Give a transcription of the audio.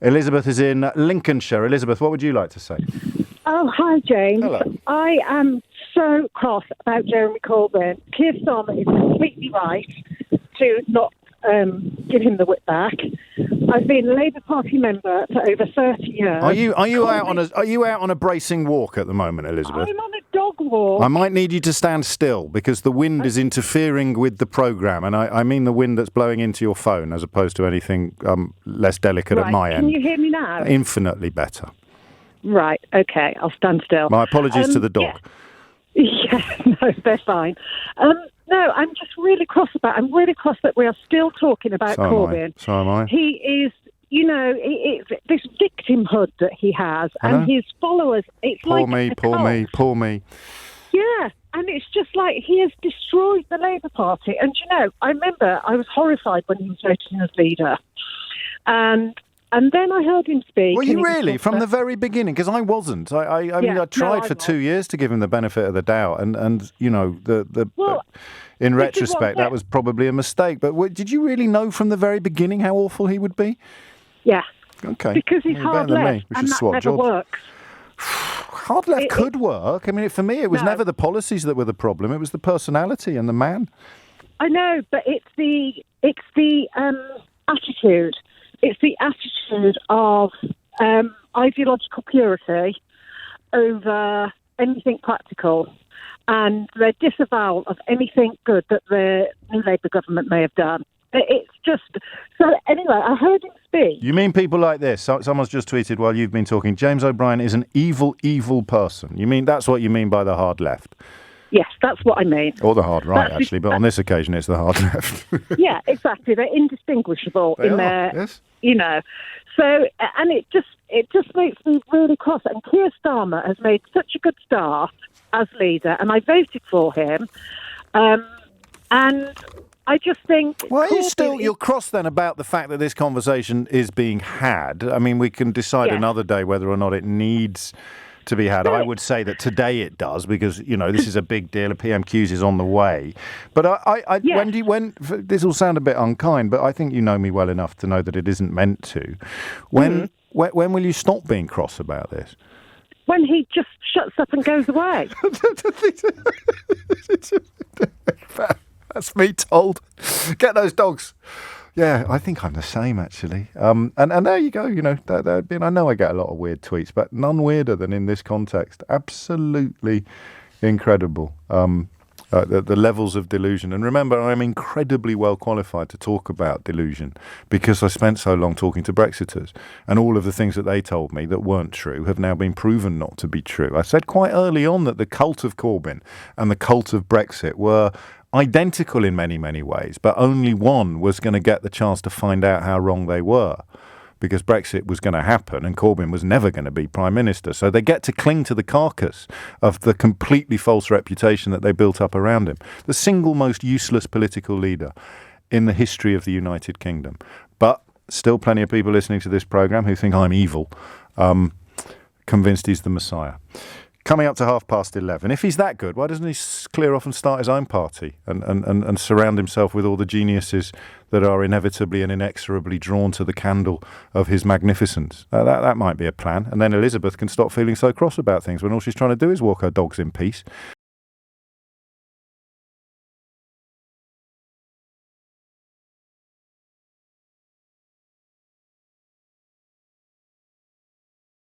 Elizabeth is in Lincolnshire. Elizabeth, what would you like to say? Oh, hi, James. Hello. I am so cross about Jeremy Corbyn. Keir Starmer is completely right to not give him the whip back. I've been a Labour Party member for over 30 years. Are you out on a bracing walk at the moment, Elizabeth? I'm on a dog walk. I might need you to stand still because the wind is interfering with the programme, and I mean the wind that's blowing into your phone as opposed to anything less delicate at my end. Can you hear me now? Infinitely better. Right, okay, I'll stand still. My apologies to the dog. Yeah, no, they're fine. No, I'm just really cross I'm really cross that we are still talking about Corbyn. So am I. He is, it's this victimhood that he has, and his followers, it's Poor like poor me. Yeah, and it's just like he has destroyed the Labour Party. And, I remember I was horrified when he was voted in as leader. And then I heard him speak. Were you really? From the very beginning? Because I wasn't. I tried for 2 years to give him the benefit of the doubt. And in retrospect, that was probably a mistake. But did you really know from the very beginning how awful he would be? Yeah. Okay. Because he's hard left, and that never works. Hard left could work. I mean, for me, it was never the policies that were the problem. It was the personality and the man. I know, but it's the attitude. It's the attitude of ideological purity over anything practical, and their disavowal of anything good that the new Labour government may have done. It's just... So anyway, I heard him speak. You mean people like this? Someone's just tweeted while you've been talking, James O'Brien is an evil, evil person. You mean that's what you mean by the hard left? Yes, that's what I mean. Or the hard right, actually, but on this occasion it's the hard left. Yeah, exactly. They're indistinguishable their, yes. So, and it just makes me really cross. And Keir Starmer has made such a good start as leader, and I voted for him. And I just think... Well, you're cross then about the fact that this conversation is being had. I mean, we can decide another day whether or not it needs to be had. I would say that today it does because, this is a big deal. A PMQs is on the way. But when this will sound a bit unkind, but I think you know me well enough to know that it isn't meant to. When will you stop being cross about this? When he just shuts up and goes away. That's me told. Get those dogs. Yeah, I think I'm the same, actually. And there you go, I know I get a lot of weird tweets, but none weirder than in this context. Absolutely incredible. The levels of delusion. And remember, I'm incredibly well qualified to talk about delusion because I spent so long talking to Brexiters. And all of the things that they told me that weren't true have now been proven not to be true. I said quite early on that the cult of Corbyn and the cult of Brexit were identical in many, many ways, but only one was going to get the chance to find out how wrong they were because Brexit was going to happen and Corbyn was never going to be Prime Minister. So they get to cling to the carcass of the completely false reputation that they built up around him. The single most useless political leader in the history of the United Kingdom. But still plenty of people listening to this programme who think I'm evil, convinced he's the Messiah. Coming up to 11:30. If he's that good, why doesn't he clear off and start his own party and surround himself with all the geniuses that are inevitably and inexorably drawn to the candle of his magnificence? That might be a plan. And then Elizabeth can stop feeling so cross about things when all she's trying to do is walk her dogs in peace.